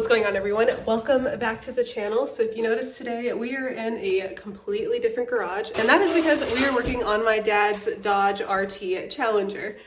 What's going on, everyone? Welcome back to the channel. So if you notice today, we are in a completely different garage, and that is because we are working on my dad's Dodge RT Challenger.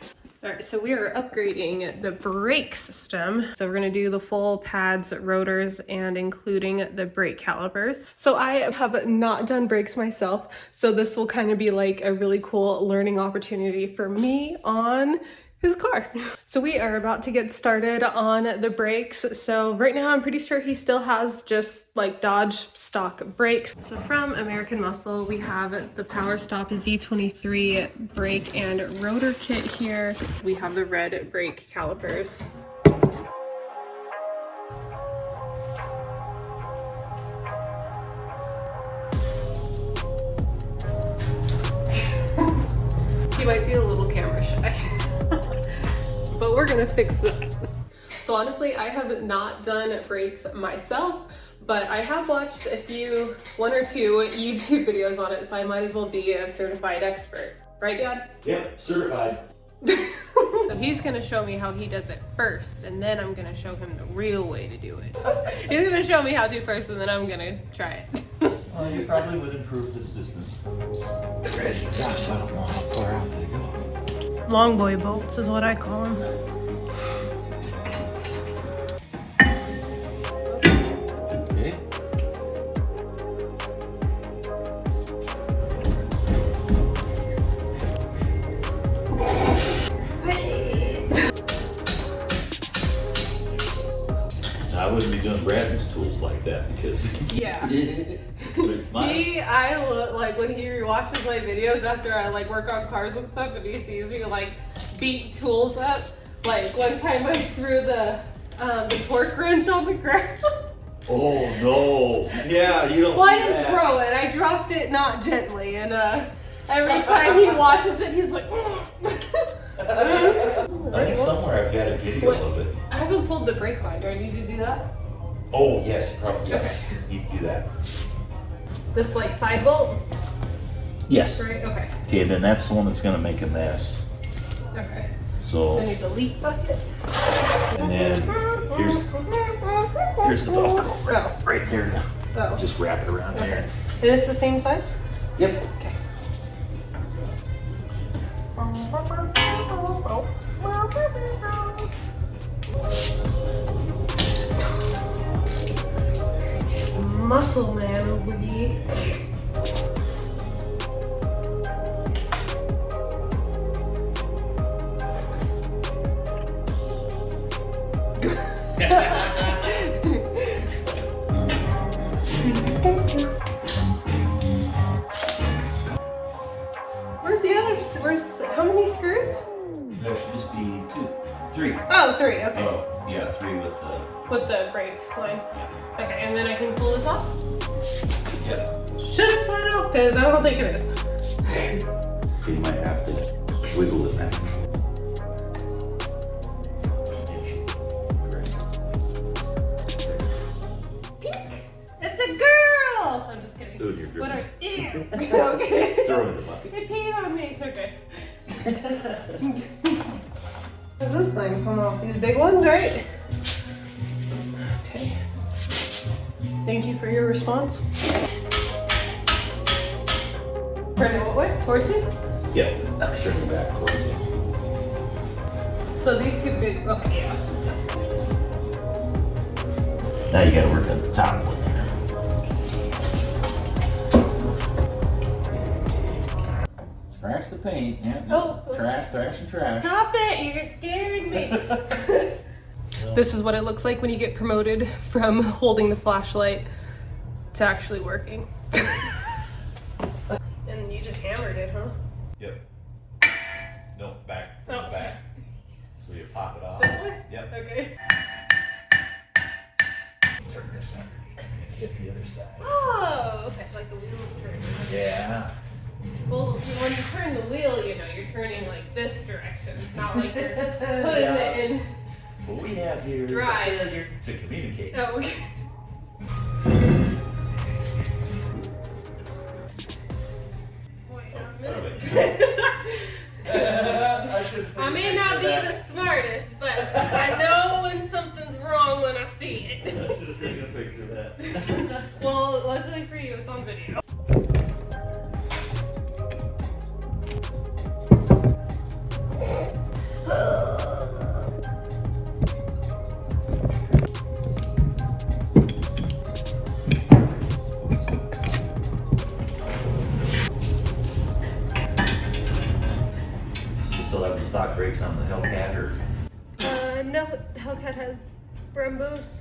All right, so we are upgrading the brake system. So we're gonna do the full pads, rotors, and including the brake calipers. So I have not done brakes myself, so this will kind of be like a really cool learning opportunity for me on his car. So we are about to get started on the brakes. So right now I'm pretty sure he still has just like Dodge stock brakes. So from American Muscle, we have the PowerStop Z23 brake and rotor kit here. We have the red brake calipers. He might be a little camera shy. But we're gonna fix that. So honestly, I have not done brakes myself, but I have watched one or two YouTube videos on it, so I might as well be a certified expert. Right, Dad? Yep, certified. So he's gonna show me how he does it first, and then I'm gonna show him the real way to do it. He's gonna show me how to first, and then I'm gonna try it. Well, you probably would improve the system. So I don't know how far out they go. Long boy bolts is what I call them. Okay. I wouldn't be doing Bradley's tools like that because Yeah. mine, I look like when he rewatches my videos after I like work on cars and stuff, and he sees me like beat tools up. Like one time I threw the torque wrench on the ground. oh no, yeah, you don't. Well, I do didn't that. throw it. I dropped it not gently, and every time he watches it, he's like. I think somewhere I've got a video Wait. of it. I haven't pulled the brake line. Do I need to do that? Oh yes, probably yes. You do that. This like side bolt, Yes. right? Okay. Okay, then that's the one that's gonna make a mess. Okay. So I need the leak bucket. and then here's the Velcro right there. Oh. Just wrap it around Okay. there. And it's the same size? Yep. Okay. Muscle man over here. Where's how many screws? There should just be three. Oh, three, okay. Oh, yeah, three with the. With the brake line. Yeah. Okay, and then I can pull this off? Yep. Should it slide off? Because I don't think it is. So you might have to wiggle it back. It's a girl! I'm just kidding. Dude, you're What are good. okay. Throw it in the bucket. It peed on me. Okay. What's this thing coming off? These big ones, right? Okay. Thank you for your response. Turn it what way? Towards me? Yeah. Turn it back towards you. So these two big, okay, yeah. Now you gotta work on the top one there. Scratch the paint, yeah. Oh. Trash, and trash. Stop it, you're scaring me. This is what it looks like when you get promoted from holding the flashlight to actually working. And you just hammered it, huh? Yep. No, back. Oh. Back. So you pop it off. This way? Yep. Okay. Turn this underneath and hit the other side. Oh, okay, like the wheels turn. Yeah. Well, when you turn the wheel, you know, you're turning like this direction. It's not like you're putting it in. What we have here is a Drive. failure to communicate. Oh, okay. Wait a minute. I may not be the smartest, but I know when something's wrong when I see I it. should have taken a picture of that. Well, luckily for you, it's on video. You still have the stock brakes on the Hellcat or? No, Hellcat has Brembos.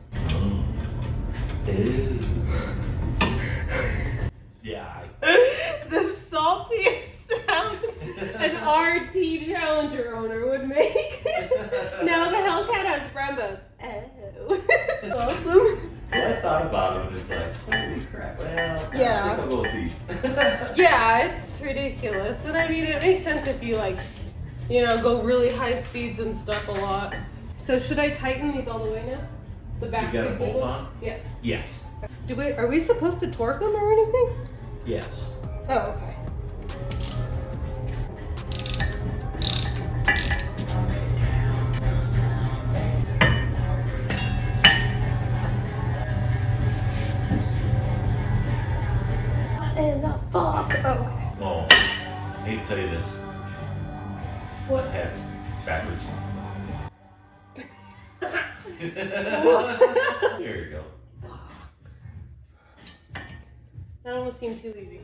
Ew. Yeah. The saltiest sound an RT Challenger owner would make. Now the Hellcat has Brembos. Oh. Awesome. Well, I thought about them and it's like, holy crap. Well, Yeah. I think I'll go with these. Yeah, it's ridiculous. And I mean, it makes sense if you like, you know, go really high speeds and stuff a lot. So should I tighten these all the way now? The back. You got them two both people? on? Yeah. Yes. Are we supposed to torque them or anything? Yes. Oh, okay. What in the fuck? Oh, okay. Well, I hate to tell you this. What? The hat's backwards. There you go. That almost seemed too easy.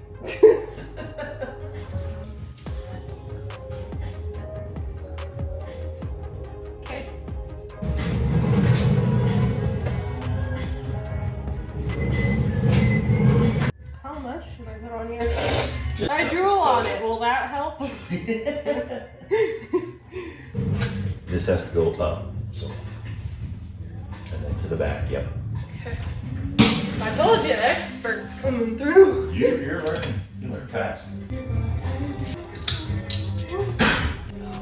Okay. How much should I put on here? Just I enough drool to on float it. Will that help? This has to go up, so. And then to the back, yep. Okay. I told you, experts coming through. You're learning. You learn fast. Oh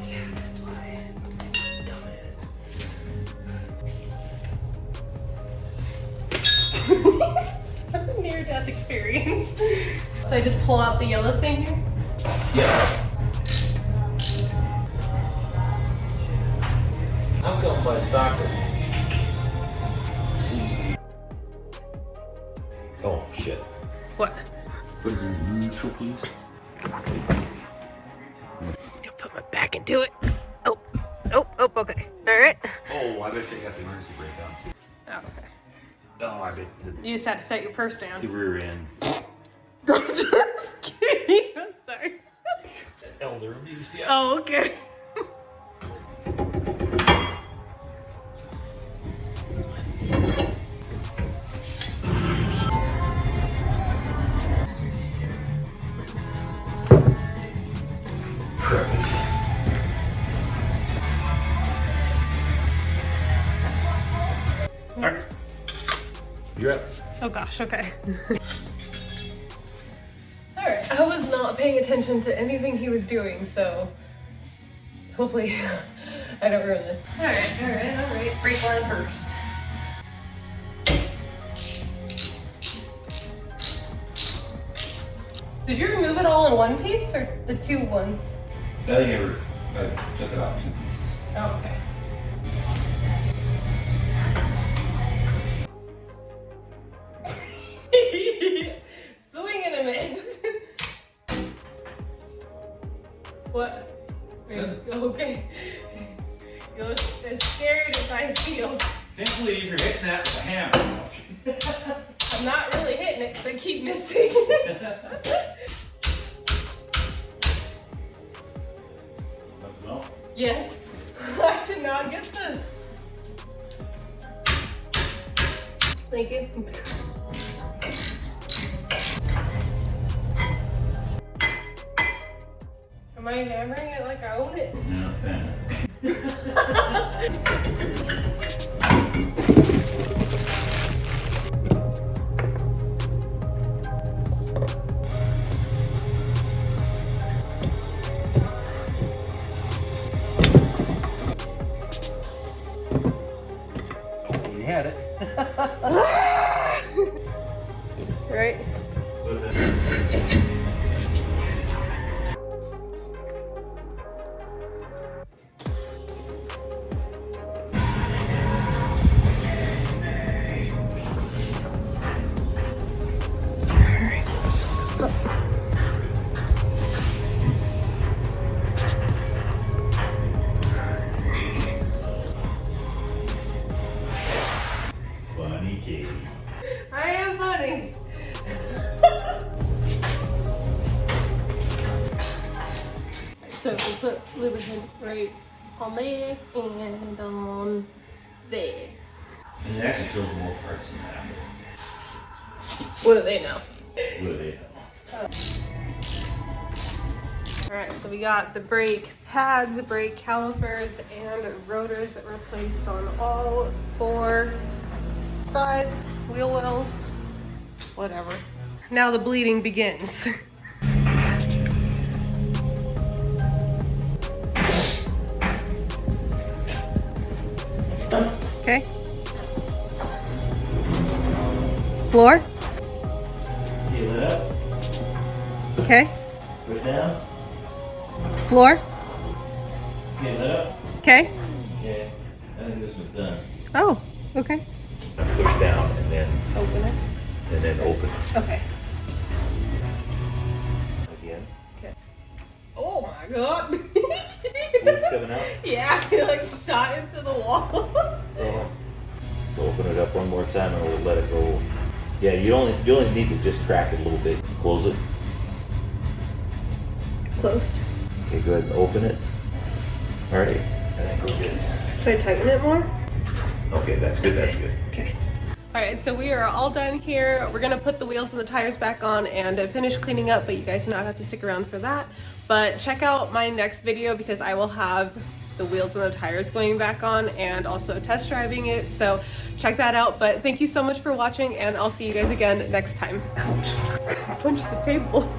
yeah, that's why. Dumbass. Near-death experience. So I just pull out the yellow thing here? Yeah. I'm going by soccer. Oh, shit. What? Put it in neutral, please. I'll put my back into it. Oh, okay. All right. Oh, I bet you got the emergency brake on too. Oh, okay. Oh, I bet You just have to set your purse down. the rear end. I'm just kidding. I'm sorry. Elder abuse, yeah. Oh, okay. Alright. You're up. Oh gosh, okay. Alright, I was not paying attention to anything he was doing, so hopefully I don't ruin this. Alright. Brake line first. Did you remove it all in one piece or the two ones? I think I took it out in 2 pieces. Oh, okay. Swing and a miss. What? Okay. You look as scared as I feel. Can't believe you're hitting that with a hammer. I'm not really hitting it because I keep missing. Let's go. Yes. I did not get this. Thank you. Am I hammering it like I own it? Yeah, kinda. Oh, you had it. Right? What's that? Katie. I am funny. So we put lubricant right on there and on there. And it actually shows more parts than that. What do they know? What do they know? Alright, so we got the brake pads, brake calipers, and rotors that were placed on all 4 sides, wheel wells, whatever. Now the bleeding begins. Okay. Floor. Heel it up. Okay. Push down. Floor. Heel it up. Okay. Yeah. I think this was done. Oh, okay. Push down and then Open it. open it Okay. again. Okay. Oh my god. Fluid's coming out. Yeah, he like shot into the wall. So open it up one more time and we'll let it go. Yeah, you only need to just crack it a little bit. Close it. Closed. Okay, go ahead and open it. All right, I think we're good. Should I tighten it more? Okay, that's good. That's good. Okay. All right, so we are all done here. We're gonna put the wheels and the tires back on and finish cleaning up, but you guys do not have to stick around for that. But check out my next video because I will have the wheels and the tires going back on and also test driving it. So check that out. But thank you so much for watching and I'll see you guys again next time. Ouch. Punch the table.